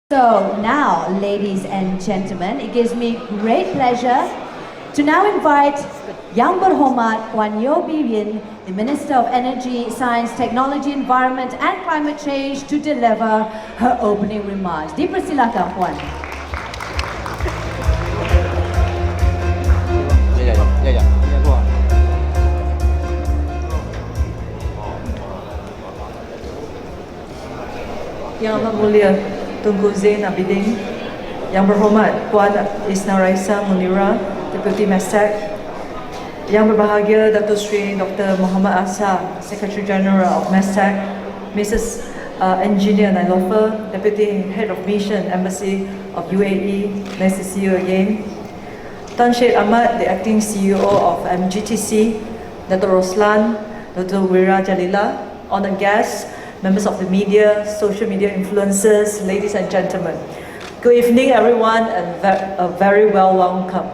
So now, ladies and gentlemen, it gives me great pleasure to now invite Yang Berhormat Puan Abidin, the Minister of Energy, Science, Technology, Environment and Climate Change to deliver her opening remarks. Dipersilakan, Puan. Yang Amat Mulia Tunku Zain Abidin, Yang Berhormat Puan Isna Raisa Munira, Deputy MESTECC, Yang Berbahagia Datuk Sri Dr. Muhammad Asa, Secretary General of MESTECC, Mrs. Engineer Nailofer, Deputy Head of Mission Embassy of UAE, nice to see you again. Tan Syed Ahmad, the Acting CEO of MGTC, Dr. Roslan, Dr. Wira Jalila, honored guests, members of the media, social media influencers, ladies and gentlemen. Good evening, everyone, and a very well welcome.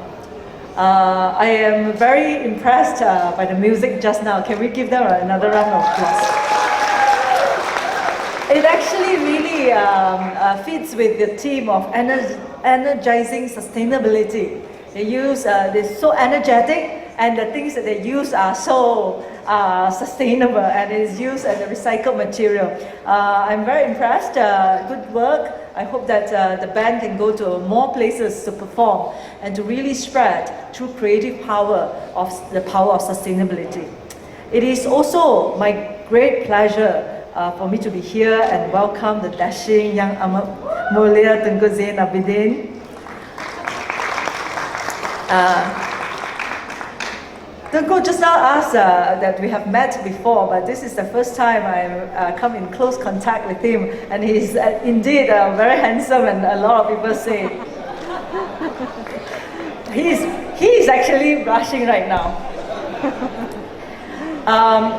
I am very impressed by the music just now. Can we give them another round of applause? It actually really fits with the theme of energizing sustainability. They're so energetic, and the things that they use are so sustainable, and is used as a recycled material. I'm very impressed. Good work. I hope that the band can go to more places to perform and to really spread through creative power of the power of sustainability. It is also my great pleasure for me to be here and welcome the dashing Yang Amat Mulia Tunku Zain Abidin. Tunku just now asked that we have met before, but this is the first time I come in close contact with him, and he's indeed very handsome, and a lot of people say he is actually blushing right now.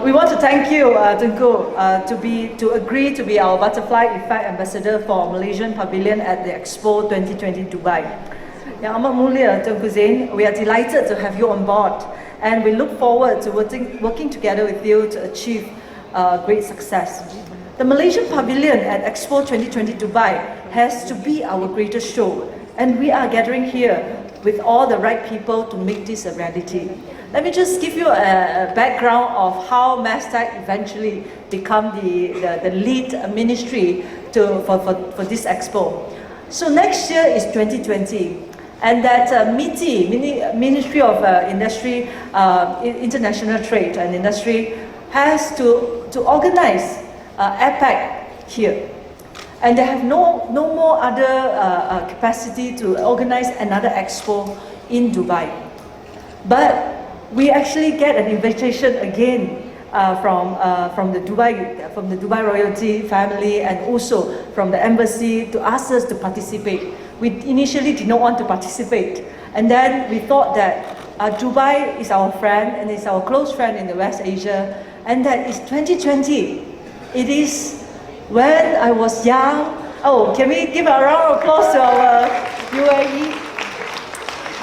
We want to thank you, Tunku, to agree to be our Butterfly Effect Ambassador for Malaysian Pavilion at the Expo 2020 Dubai. Yang Amat Mulia Tunku Zain, we are delighted to have you on board, and we look forward to working together with you to achieve great success. The Malaysian Pavilion at Expo 2020 Dubai has to be our greatest show, and we are gathering here with all the right people to make this a reality. Let me just give you a background of how MESTECC eventually become the lead ministry for this expo. So next year is 2020. And that Ministry of Industry, International Trade and Industry has to organize APEC here. And they have no more other capacity to organize another expo in Dubai. But we actually get an invitation again from the Dubai royalty family, and also from the embassy, to ask us to participate. We initially did not want to participate, and then we thought that Dubai is our friend and is our close friend in the West Asia, and that it's 2020. It is when I was young. Oh, can we give a round of applause to our UAE?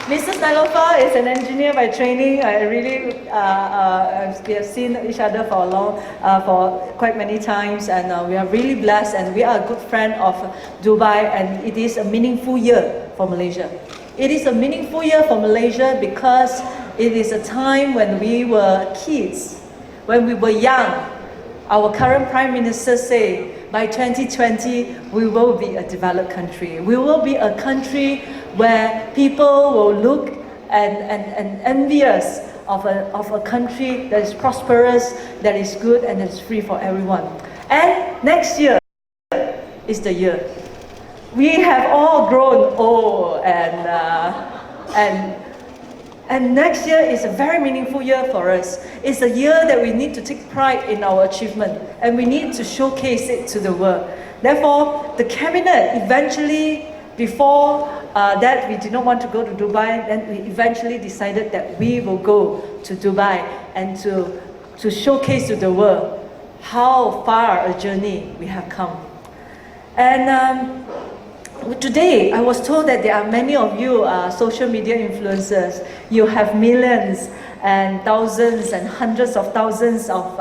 Mrs. Nailofer is an engineer by training. I really, we have seen each other for quite many times, and we are really blessed, and we are a good friend of Dubai, and it is a meaningful year for Malaysia. It is a meaningful year for Malaysia because it is a time when we were kids, when we were young. Our current Prime Minister said, by 2020, we will be a developed country. We will be a country where people will look and envy us of a country that is prosperous, that is good, and that is free for everyone. And next year is the year. We have all grown old, and next year is a very meaningful year for us. It's a year that we need to take pride in our achievement, and we need to showcase it to the world. Therefore, the cabinet eventually, before that we did not want to go to Dubai, then we eventually decided that we will go to Dubai and to showcase to the world how far a journey we have come. And today, I was told that there are many of you social media influencers. You have millions and thousands and hundreds of thousands of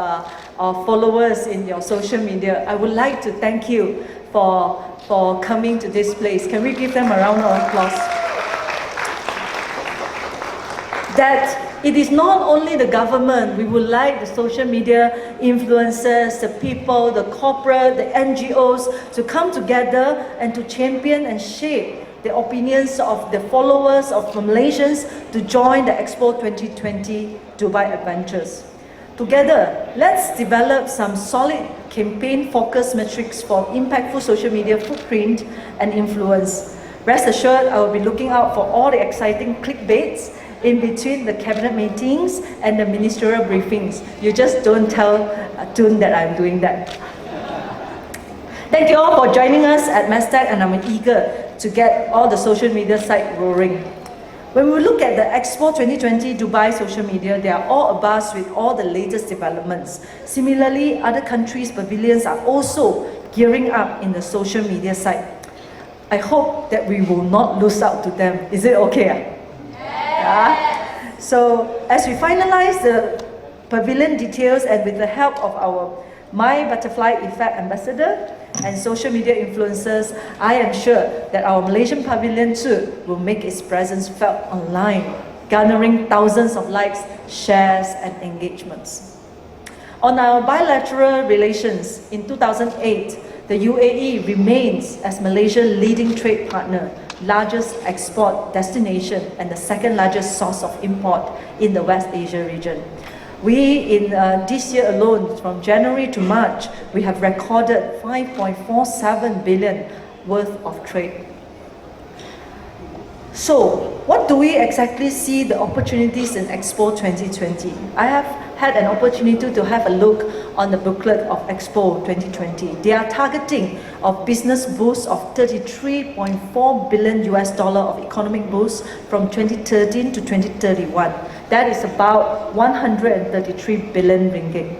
of followers in your social media, I would like to thank you for coming to this place. Can we give them a round of applause? That it is not only the government, we would like the social media influencers, the people, the corporate, the NGOs to come together and to champion and shape the opinions of the followers of Malaysians to join the Expo 2020 Dubai Adventures. Together, let's develop some solid campaign-focused metrics for impactful social media footprint and influence. Rest assured, I will be looking out for all the exciting clickbaits in between the cabinet meetings and the ministerial briefings. You just don't tell Tun that I'm doing that. Thank you all for joining us at MESTECC, and I'm eager to get all the social media site roaring. When we look at the Expo 2020 Dubai social media, they are all abuzz with all the latest developments. Similarly, other countries' pavilions are also gearing up in the social media site. I hope that we will not lose out to them. Is it okay? Yeah. So as we finalize the pavilion details and with the help of our My Butterfly Effect ambassador and social media influencers, I am sure that our Malaysian pavilion too will make its presence felt online, garnering thousands of likes, shares and engagements. On our bilateral relations, in 2008, the UAE remains as Malaysia's leading trade partner, largest export destination and the second largest source of import in the West Asia region. We, in this year alone, from January to March, we have recorded 5.47 billion worth of trade. So, what do we exactly see the opportunities in Expo 2020? I have had an opportunity to have a look on the booklet of Expo 2020. They are targeting of business boost of $33.4 billion of economic boost from 2013 to 2031. That is about 133 billion ringgit.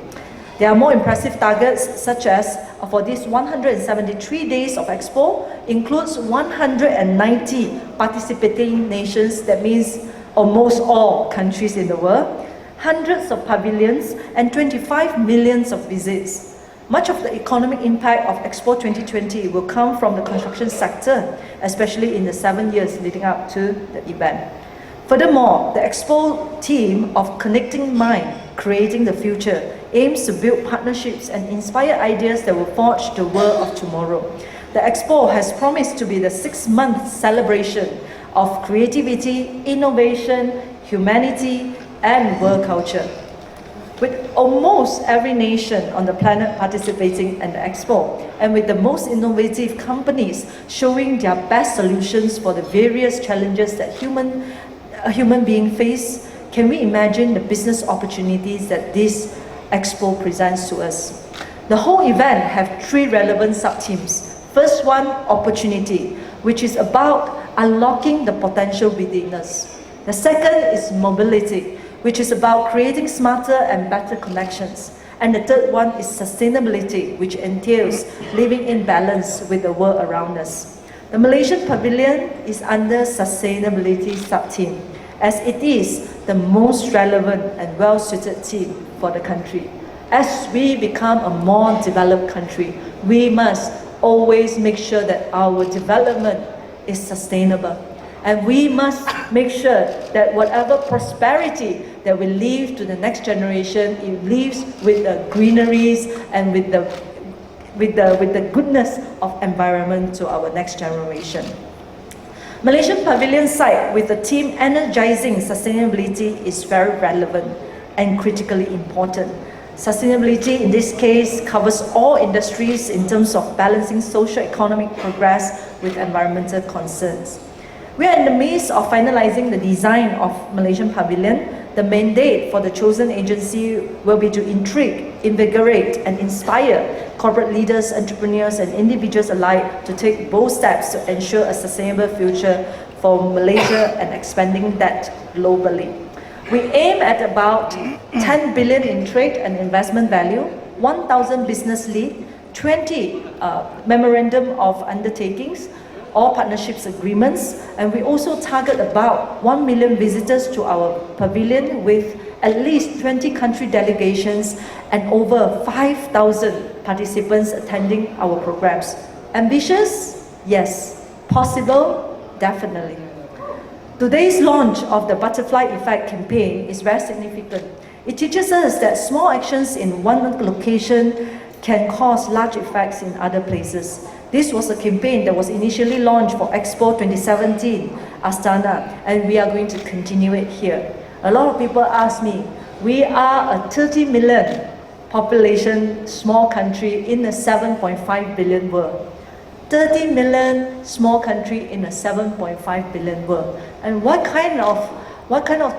There are more impressive targets such as for these 173 days of Expo includes 190 participating nations, that means almost all countries in the world, hundreds of pavilions and 25 millions of visits. Much of the economic impact of Expo 2020 will come from the construction sector, especially in the 7 years leading up to the event. Furthermore, the Expo team of Connecting Minds, Creating the Future, aims to build partnerships and inspire ideas that will forge the world of tomorrow. The Expo has promised to be the 6-month celebration of creativity, innovation, humanity, and world culture. With almost every nation on the planet participating in the Expo, and with the most innovative companies showing their best solutions for the various challenges that a human being face, can we imagine the business opportunities that this Expo presents to us? The whole event have 3 relevant sub-themes. First one, opportunity, which is about unlocking the potential within us. The second is mobility, which is about creating smarter and better connections. And the third one is sustainability, which entails living in balance with the world around us. The Malaysian Pavilion is under sustainability sub-theme, as it is the most relevant and well-suited theme for the country. As we become a more developed country, we must always make sure that our development is sustainable. And we must make sure that whatever prosperity that we leave to the next generation, it leaves with the greeneries and with the goodness of environment to our next generation. Malaysian Pavilion site with the theme energizing sustainability is very relevant and critically important. Sustainability in this case covers all industries in terms of balancing socio-economic progress with environmental concerns. We are in the midst of finalizing the design of Malaysian Pavilion. The mandate for the chosen agency will be to intrigue, invigorate and inspire corporate leaders, entrepreneurs and individuals alike to take bold steps to ensure a sustainable future for Malaysia and expanding that globally. We aim at about 10 billion in trade and investment value, 1,000 business leads, 20 memorandum of undertakings, all partnerships agreements, and we also target about 1 million visitors to our pavilion with at least 20 country delegations, and over 5,000 participants attending our programs. Ambitious? Yes. Possible? Definitely. Today's launch of the Butterfly Effect campaign is very significant. It teaches us that small actions in one location can cause large effects in other places. This was a campaign that was initially launched for Expo 2017, Astana, and we are going to continue it here. A lot of people ask me, we are a 30 million population small country in a 7.5 billion world. 30 million small country in a 7.5 billion world. And what kind of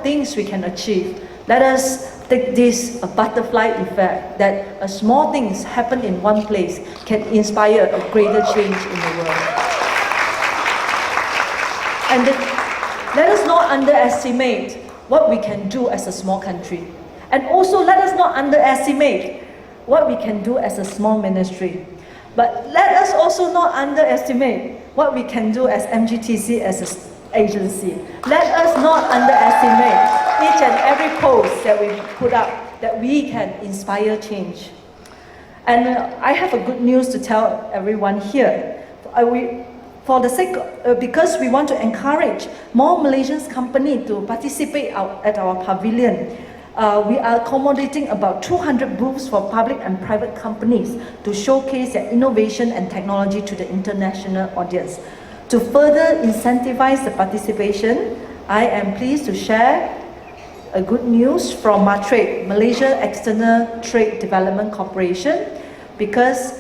things we can achieve? Let us take this a butterfly effect, that a small things happen in one place can inspire a greater change in the world. And let us not underestimate what we can do as a small country. And also let us not underestimate what we can do as a small ministry. But let us also not underestimate what we can do as MGTC as an agency. Let us not underestimate each and every post that we put up, that we can inspire change. And I have a good news to tell everyone here. Because we want to encourage more Malaysian companies to participate at our pavilion, we are accommodating about 200 booths for public and private companies to showcase their innovation and technology to the international audience. To further incentivize the participation, I am pleased to share a good news from MATRADE, Malaysia External Trade Development Corporation, because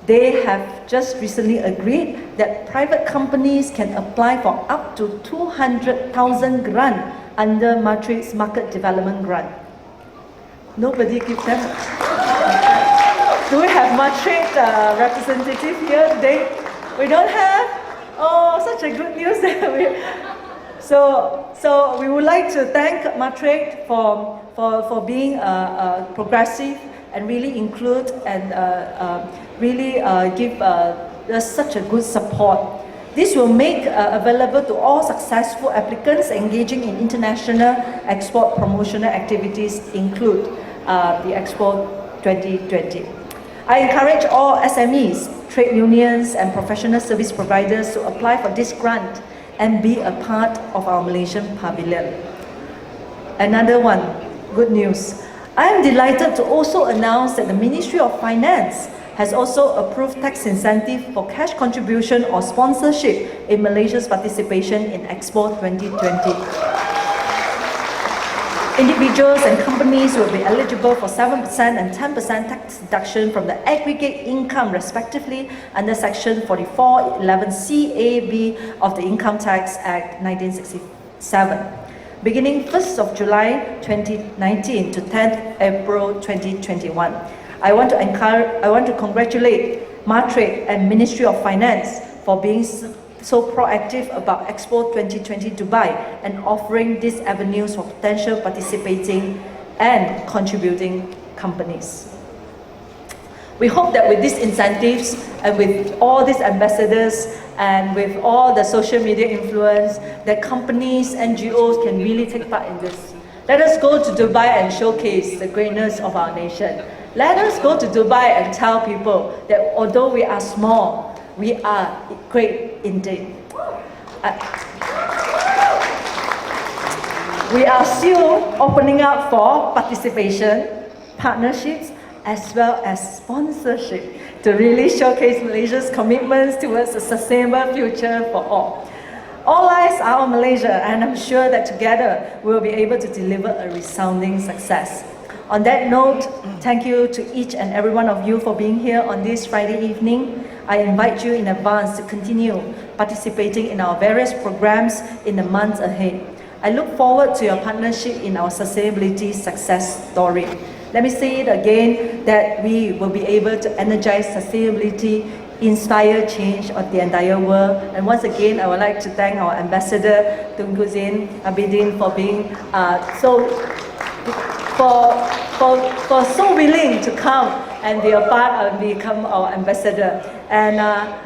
they have just recently agreed that private companies can apply for up to 200,000 grant under MATRADE's Market Development Grant. Nobody gives them. Do we have MATRADE representative here today? We don't have? Oh, such a good news. So we would like to thank MATRADE for being progressive and really include and really give us such a good support. This will make available to all successful applicants engaging in international export promotional activities, include the Expo 2020. I encourage all SMEs, trade unions and professional service providers to apply for this grant and be a part of our Malaysian pavilion. Another one, good news. I am delighted to also announce that the Ministry of Finance has also approved tax incentive for cash contribution or sponsorship in Malaysia's participation in Expo 2020. Individuals and companies will be eligible for 7% and 10% tax deduction from the aggregate income respectively under Section 4411CAB of the Income Tax Act 1967, beginning 1st of July 2019 to 10th April 2021. I want to congratulate MATRADE and Ministry of Finance for being so proactive about Expo 2020 Dubai and offering these avenues for potential participating and contributing companies. We hope that with these incentives and with all these ambassadors and with all the social media influence, that companies, NGOs can really take part in this. Let us go to Dubai and showcase the greatness of our nation. Let us go to Dubai and tell people that although we are small, we are great indeed. We are still opening up for participation, partnerships, as well as sponsorship to really showcase Malaysia's commitments towards a sustainable future for all. All eyes are on Malaysia, and I'm sure that together we'll be able to deliver a resounding success. On that note, thank you to each and every one of you for being here on this Friday evening. I invite you in advance to continue participating in our various programs in the months ahead. I look forward to your partnership in our sustainability success story. Let me say it again, that we will be able to energize sustainability, inspire change of the entire world. And once again, I would like to thank our ambassador, Tunku Zain, Abidin, for being so willing to come and be a part and become our ambassador. And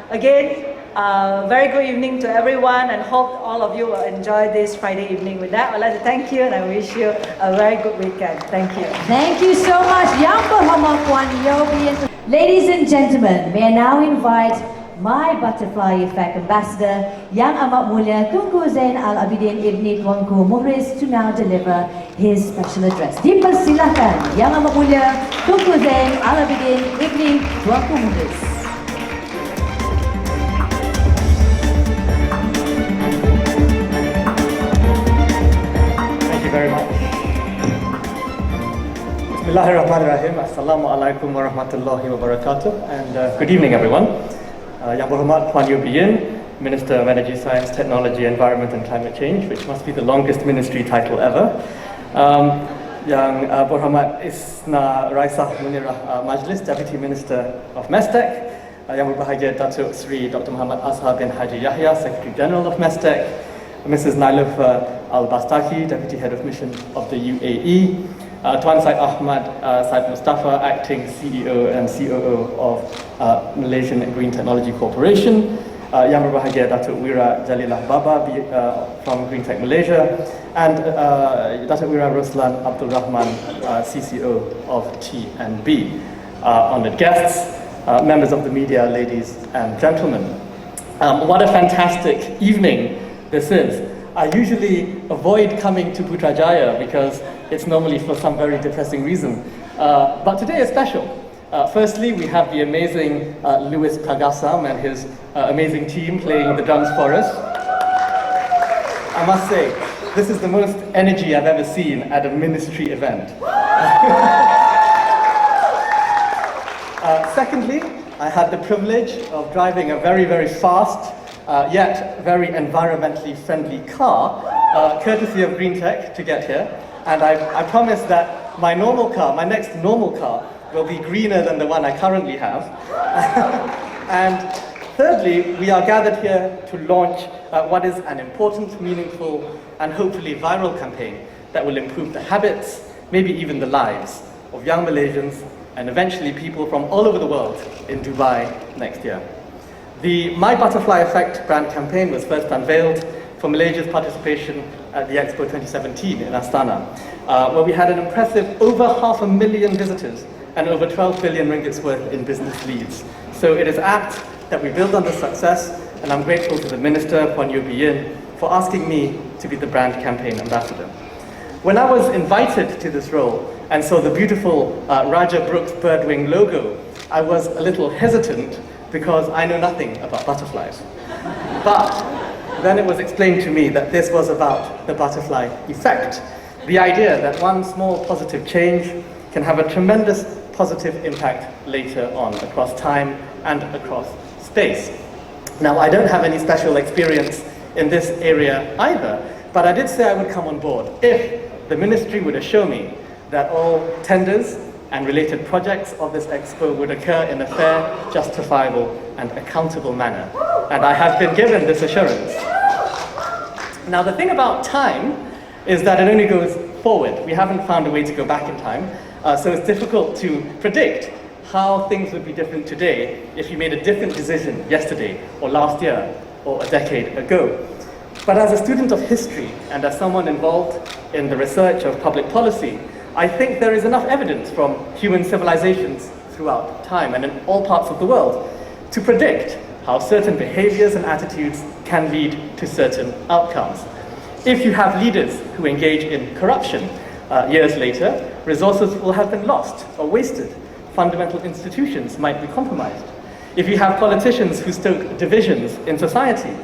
again, Very good evening to everyone, and hope all of you will enjoy this Friday evening. With that, I'd like to thank you and I wish you a very good weekend. Thank you. Thank you so much, Yang Berhormat Puan Yobi. Ladies and gentlemen, may I now invite my butterfly effect ambassador, Yang Amat Mulia Tunku Zain Al-Abidin Ibni Tuanku Muhriz, to now deliver his special address. Dipersilakan Yang Amat Mulia Tunku Zain Al-Abidin Ibni Tuanku Muhriz. Thank you very much. Bismillahirrahmanirrahim. Assalamualaikum warahmatullahi wabarakatuh. And good evening, everyone. Yang Berhormat Puan Yobi, Minister of Energy, Science, Technology, Environment and Climate Change, which must be the longest ministry title ever. Yang Berhormat Isna Raisah Munirah Majlis, Deputy Minister of MESTECC. Yang Berbahagia Datuk Sri Dr. Muhammad Azhar bin Haji Yahya, Secretary General of MESTECC. Mrs. Nailufa Al-Bastaki, Deputy Head of Mission of the UAE. Tuan Syed Ahmad Syed Mustafa, Acting CEO and COO of Malaysian Green Technology Corporation. Yang Berbahagia Datuk Wira Jalilah Baba from Green Tech Malaysia. And Datuk Wira Roslan Abdul Rahman, CCO of T&B. Honoured guests, members of the media, ladies and gentlemen. What a fantastic evening this is. I usually avoid coming to Putrajaya because it's normally for some very depressing reason. But today is special. Firstly, we have the amazing Louis Pagasam and his amazing team playing the drums for us. I must say, this is the most energy I've ever seen at a ministry event. Secondly, I had the privilege of driving a very, very fast yet very environmentally friendly car, courtesy of Green Tech, to get here. And I promise that my normal car, my next normal car, will be greener than the one I currently have. And thirdly, we are gathered here to launch what is an important, meaningful, and hopefully viral campaign that will improve the habits, maybe even the lives of young Malaysians and eventually people from all over the world in Dubai next year. The My Butterfly Effect brand campaign was first unveiled for Malaysia's participation at the Expo 2017 in Astana, where we had an impressive over 500,000 visitors and over 12 billion ringgits worth in business leads. So it is apt that we build on this success, and I'm grateful to the Minister, Puan Yobi, for asking me to be the brand campaign ambassador. When I was invited to this role and saw the beautiful Raja Brooks Birdwing logo, I was a little hesitant because I know nothing about butterflies. But then it was explained to me that this was about the butterfly effect, the idea that one small positive change can have a tremendous positive impact later on across time and across space. Now, I don't have any special experience in this area either, but I did say I would come on board if the ministry would assure me that all tenders and related projects of this expo would occur in a fair, justifiable, and accountable manner. And I have been given this assurance. Now, the thing about time is that it only goes forward. We haven't found a way to go back in time, so it's difficult to predict how things would be different today if you made a different decision yesterday, or last year, or a decade ago. But as a student of history, and as someone involved in the research of public policy, I think there is enough evidence from human civilizations throughout time and in all parts of the world to predict how certain behaviors and attitudes can lead to certain outcomes. If you have leaders who engage in corruption, years later, resources will have been lost or wasted. Fundamental institutions might be compromised. If you have politicians who stoke divisions in society,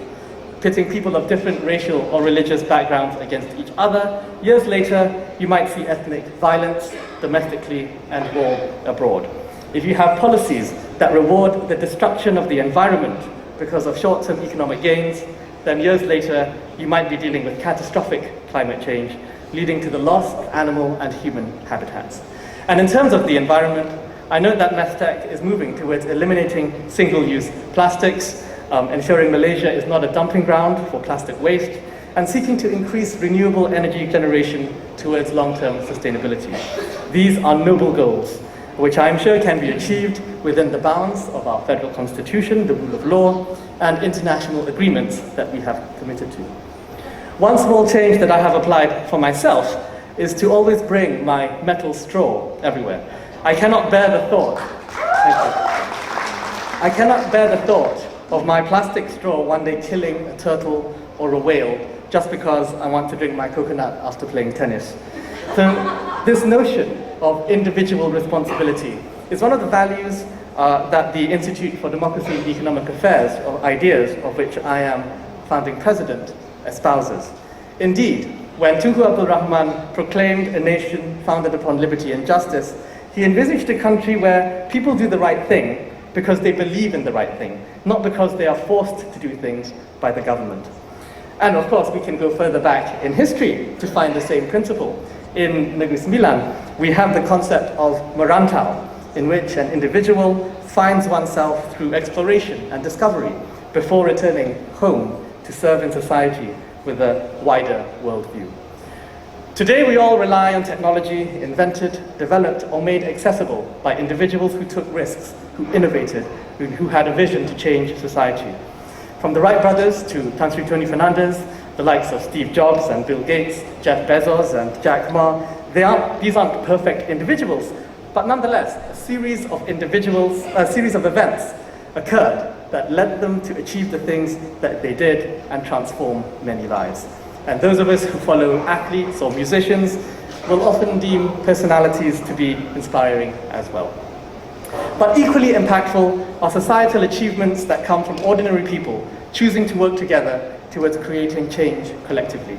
pitting people of different racial or religious backgrounds against each other, years later, you might see ethnic violence domestically and war abroad. If you have policies that reward the destruction of the environment because of short-term economic gains, then years later, you might be dealing with catastrophic climate change, leading to the loss of animal and human habitats. And in terms of the environment, I note that MESTECC is moving towards eliminating single-use plastics, ensuring Malaysia is not a dumping ground for plastic waste, and seeking to increase renewable energy generation towards long-term sustainability. These are noble goals, which I am sure can be achieved within the bounds of our federal constitution, the rule of law, and international agreements that we have committed to. One small change that I have applied for myself is to always bring my metal straw everywhere. I cannot bear the thought, I cannot bear the thought of my plastic straw one day killing a turtle or a whale just because I want to drink my coconut after playing tennis. So this notion of individual responsibility is one of the values that the Institute for Democracy and Economic Affairs, or IDEAS, of which I am founding president, espouses. Indeed, when Tunku Abdul Rahman proclaimed a nation founded upon liberty and justice, he envisaged a country where people do the right thing because they believe in the right thing, not because they are forced to do things by the government. And of course, we can go further back in history to find the same principle. In Negeri Sembilan, we have the concept of merantau, in which an individual finds oneself through exploration and discovery before returning home to serve in society with a wider worldview. Today, we all rely on technology invented, developed, or made accessible by individuals who took risks, who innovated, who had a vision to change society. From the Wright brothers to Tan Sri Tony Fernandez, the likes of Steve Jobs and Bill Gates, Jeff Bezos and Jack Ma, these aren't perfect individuals, but nonetheless, a series of events occurred that led them to achieve the things that they did and transform many lives. And those of us who follow athletes or musicians will often deem personalities to be inspiring as well. But equally impactful are societal achievements that come from ordinary people choosing to work together towards creating change collectively.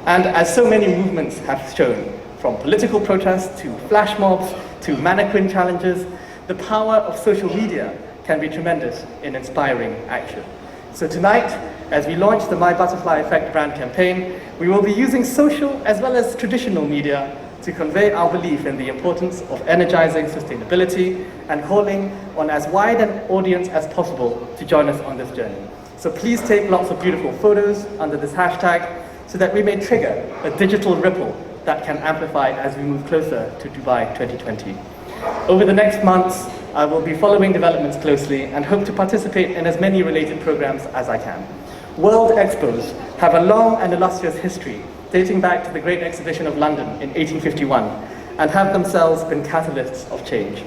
And as so many movements have shown, from political protests to flash mobs to mannequin challenges, the power of social media can be tremendous in inspiring action. So tonight, as we launch the My Butterfly Effect brand campaign, we will be using social as well as traditional media to convey our belief in the importance of energizing sustainability and calling on as wide an audience as possible to join us on this journey. So please take lots of beautiful photos under this hashtag so that we may trigger a digital ripple that can amplify as we move closer to Dubai 2020. Over the next months, I will be following developments closely and hope to participate in as many related programs as I can. World Expos have a long and illustrious history dating back to the Great Exhibition of London in 1851 and have themselves been catalysts of change.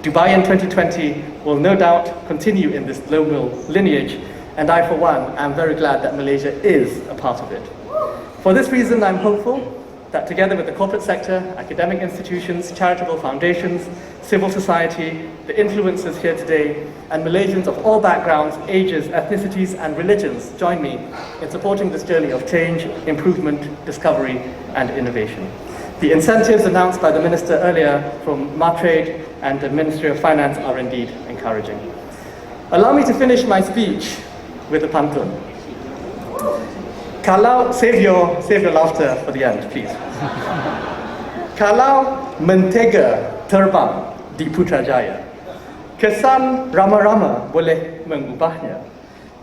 Dubai in 2020 will no doubt continue in this global lineage, and I, for one, am very glad that Malaysia is a part of it. For this reason, I'm hopeful that together with the corporate sector, academic institutions, charitable foundations, civil society, the influencers here today, and Malaysians of all backgrounds, ages, ethnicities, and religions join me in supporting this journey of change, improvement, discovery, and innovation. The incentives announced by the Minister earlier from Matrade and the Ministry of Finance are indeed encouraging. Allow me to finish my speech with a pantun. Kalau, save your laughter for the end, please. Kalau mentega terbang di Putrajaya, kesan rama-rama boleh mengubahnya.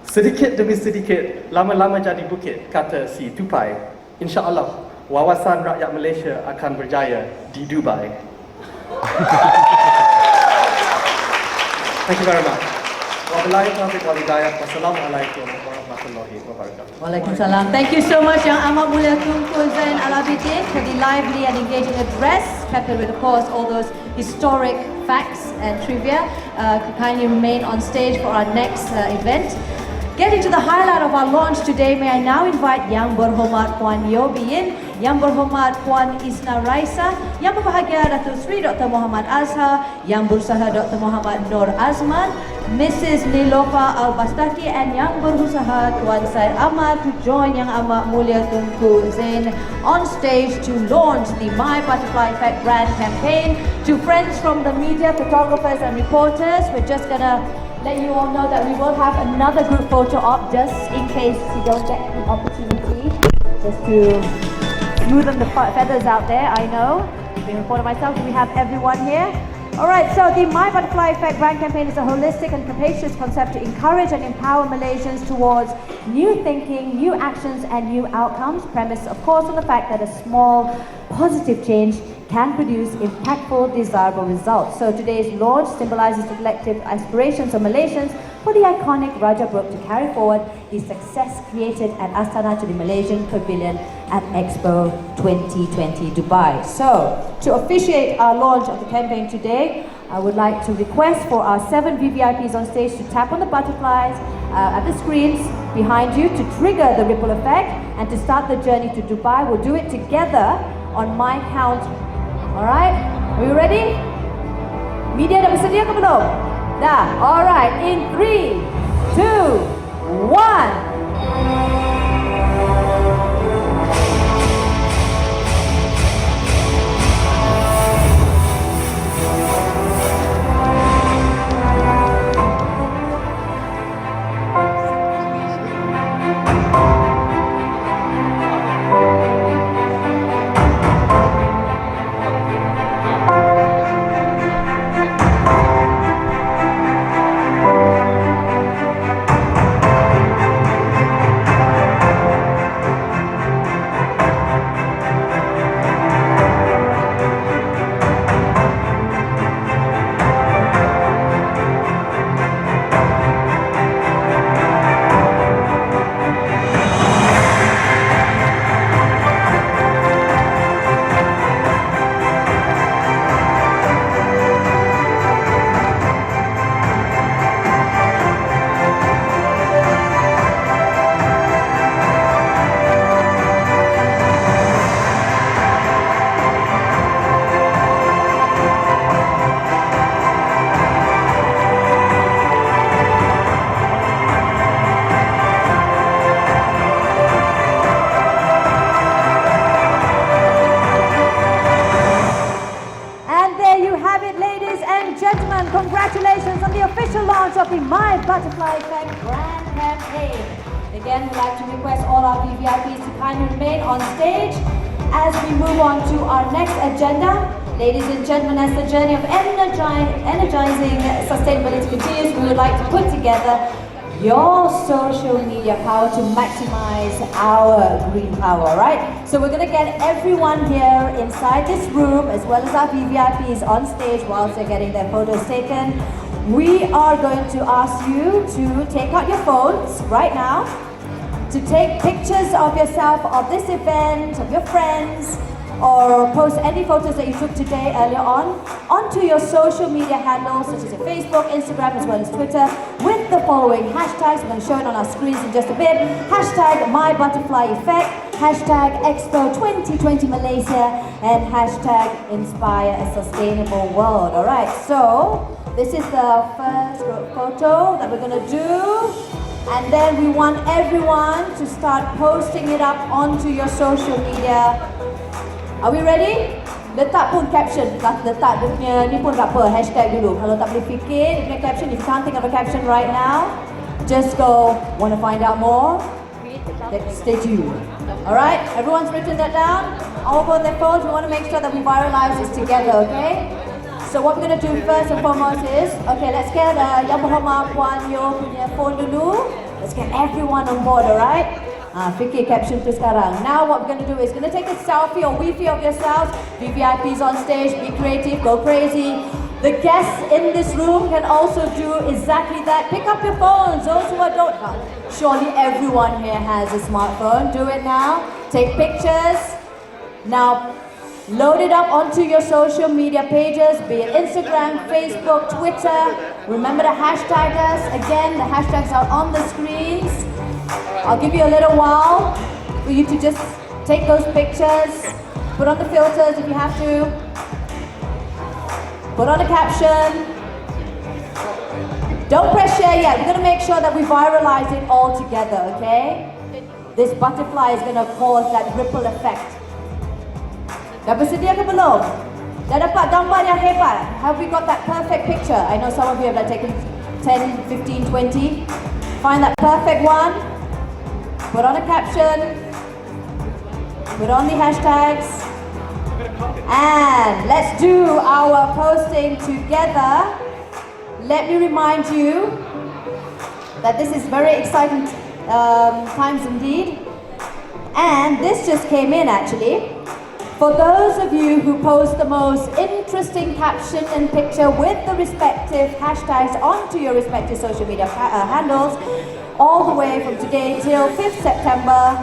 Sedikit demi sedikit, lama-lama jadi bukit, kata si tupai. InsyaAllah, wawasan rakyat Malaysia akan berjaya di Dubai. Thank you very much. Wabillahi taufiq wal hidayah. Wassalamualaikum warahmatullahi wabarakatuh. Waalaikumsalam. Thank you so much, Yang Amat Mulia Tunku Zain Abidin, for the lively and engaging address, peppered with, of course, all those historic facts and trivia. Kindly remain on stage for our next event. Getting to the highlight of our launch today, may I now invite Yang Berhormat Puan Yobiin, Yang Berhormat Puan Isna Raisa, Yang Berbahagia Datuk Seri Dr. Muhammad Azhar, Yang Berusaha Dr. Muhammad Nur Azman, Mrs. Nilofa Al-Bastaki, and Yang Berusaha Tuan Syed Ahmad to join Yang Amat Mulia Tunku Zain on stage to launch the My Butterfly Effect brand campaign. To friends from the media, photographers and reporters, we're just gonna let you all know that we will have another group photo op just in case you don't get the opportunity, just to smoothen the feathers out there. I know, being a reporter myself, we have everyone here. Alright, so the My Butterfly Effect brand campaign is a holistic and capacious concept to encourage and empower Malaysians towards new thinking, new actions and new outcomes, premised of course on the fact that a small positive change can produce impactful, desirable results. So today's launch symbolizes the collective aspirations of Malaysians for the iconic Raja Brook to carry forward the success created at Astana to the Malaysian Pavilion at Expo 2020 Dubai. So, to officiate our launch of the campaign today, I would like to request for our 7 VVIPs on stage to tap on the butterflies at the screens behind you to trigger the ripple effect and to start the journey to Dubai. We'll do it together on my count. Alright, are you ready? Media dah bersedia ke belum? Dah, alright, in 3, 2, 1. Congratulations on the official launch of the My Butterfly Effect brand campaign. Again, we'd like to request all our VVIPs to kindly remain on stage as we move on to our next agenda. Ladies and gentlemen, as the journey of energizing sustainability continues, we would like to put together your social media power to maximize our green power, right? So we're going to get everyone here inside this room as well as our VVIPs on stage whilst they're getting their photos taken. We are going to ask you to take out your phones right now, to take pictures of yourself, of this event, of your friends, or post any photos that you took today earlier on onto your social media handles such as your Facebook, Instagram as well as Twitter with the following hashtags. We're going to show it on our screens in just a bit. Hashtag My Butterfly Effect, hashtag Expo 2020 Malaysia, and hashtag Inspire a Sustainable World. Alright, so this is the first photo that we're going to do, and then we want everyone to start posting it up onto your social media. Are we ready? Letak pun caption. Letak dia punya ni pun tak apa, hashtag dulu. Kalau tak boleh fikir dia punya caption, if you can't think of a caption right now, just go, want to find out more? Stay tuned. Alright, everyone's written that down? All on their phones, we want to make sure that we viralize this together, okay? So what we're going to do first and foremost is, okay, let's get Yang Berhormat Puan Yo punya phone dulu. Let's get everyone on board, alright? Fikir caption tu sekarang. Now what we're going to do is going to take a selfie or Wi-Fi of yourselves. VVIPs on stage, be creative, go crazy. The guests in this room can also do exactly that. Pick up your phones, those who don't. Surely everyone here has a smartphone. Do it now. Take pictures. Now load it up onto your social media pages, be it Instagram, Facebook, Twitter. Remember to hashtag us. Again, the hashtags are on the screens. I'll give you a little while for you to just take those pictures, put on the filters if you have to, put on a caption. Don't press share yet, we're going to make sure that we viralize it all together, okay? This butterfly is going to cause that ripple effect. Dah bersedia ke belum? Dah dapat gambar yang hebat? Have we got that perfect picture? I know some of you have taken 10, 15, 20. Find that perfect one. Put on a caption, put on the hashtags, and let's do our posting together. Let me remind you that this is very exciting times indeed, and this just came in actually For those of you who post the most interesting caption and picture with the respective hashtags onto your respective social media handles, all the way from today till 5th September,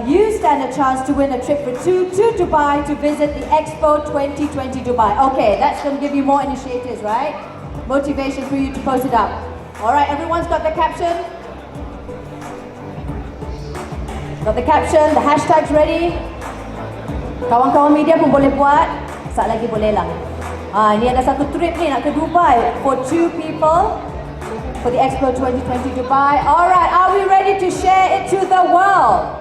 you stand a chance to win a trip for two to Dubai to visit the Expo 2020 Dubai. Okay, that's going to give you more initiatives, right? Motivation for you to post it up. All right, everyone's got the caption? Got the caption, the hashtags ready? Kawan-kawan media pun boleh buat. Saat lagi boleh lah. Ini ada satu trip ni nak ke Dubai for 2 people for the Expo 2020 Dubai. Alright, are we ready to share it to the world?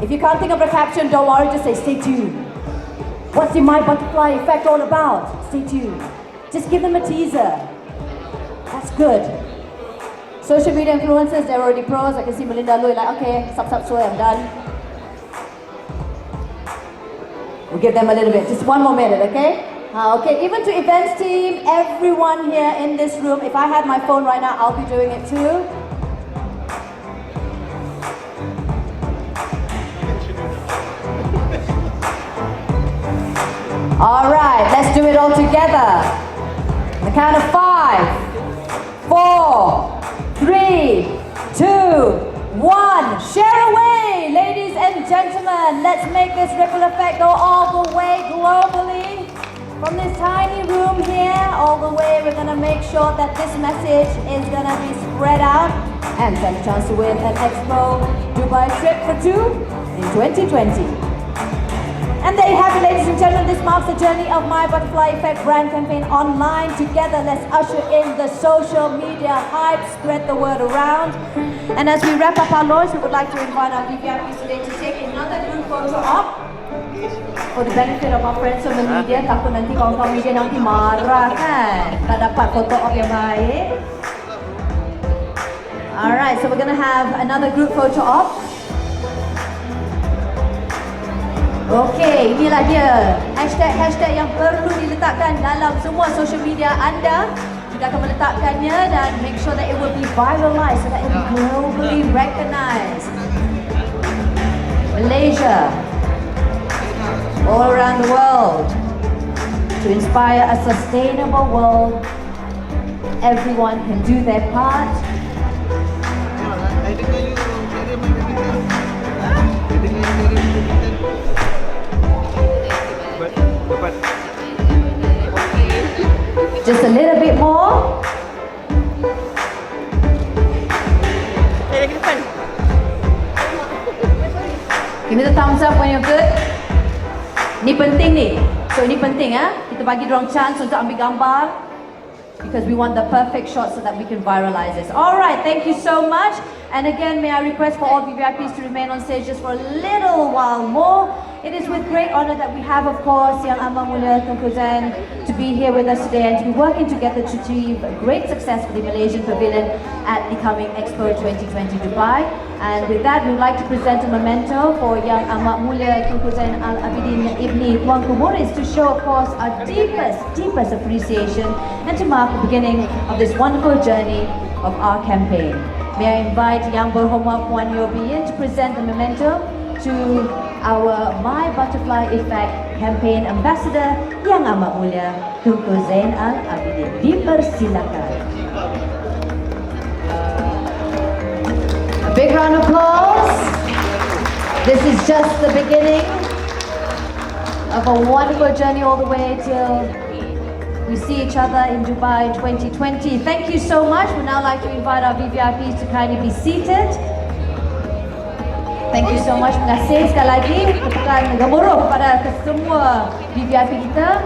If you can't think of a caption, don't worry, just say stay tuned. What's the My Butterfly Effect all about? Stay tuned. Just give them a teaser. That's good. Social media influencers, they're already pros. I can see Melinda Lui like, okay, sub, so I'm done. We'll give them a little bit, just one more minute, okay? Okay, even to events team, everyone here in this room, if I had my phone right now, I'll be doing it too. All right, let's do it all together. On the count of 5, 4, 3, 2, 1. Share away, ladies and gentlemen. Let's make this ripple effect go all the way globally. From this tiny room here, all the way, we're going to make sure that this message is going to be spread out and stand a chance to win an Expo Dubai trip for 2 in 2020. And there you have it, ladies and gentlemen. This marks the journey of My Butterfly Effect brand campaign online. Together, let's usher in the social media hype, spread the word around. And as we wrap up our launch, we would like to invite our VVIPs today to take another group photo op for the benefit of our friends from the media. Takut nanti kawan-kawan media nanti marah kan, tak dapat photo op yang baik. Alright, so we're going to have another group photo op. Okey, inilah dia hashtag yang perlu diletakkan dalam semua social media anda. Kita akan meletakkannya dan make sure that it will be viralized so that it will be globally recognized. Malaysia, all around the world, to inspire a sustainable world. Everyone can do their part. Just a little bit more. Give me the thumbs up when you're good. Ni penting ni. So ini penting kita bagi dorang chance untuk ambil gambar because we want the perfect shot so that we can viralize this. Alright, thank you so much. And again, may I request for all VVIPs to remain on stage just for a little while more. It is with great honor that we have, of course, Yang Amat Mulia Tunku Zain to be here with us today and to be working together to achieve great success for the Malaysian Pavilion at the coming Expo 2020 Dubai. And with that, we would like to present a memento for Yang Amat Mulia Tunku Zain Abidin ibni Tuanku Muhriz to show, of course, our deepest appreciation and to mark the beginning of this wonderful journey of our campaign. May I invite Yang Berhormat Puan to present the memento to our My Butterfly Effect campaign ambassador Yang Amat Mulia Tunku Zain Abidin. Dipersilakan. A big round of applause. This is just the beginning of a wonderful journey all the way till we see each other in Dubai 2020. Thank you so much. We'd now like to invite our VVIPs to kindly be seated. Thank you so much. Terima kasih sekali lagi. Tepukan gemuruh kepada semua VVIP kita.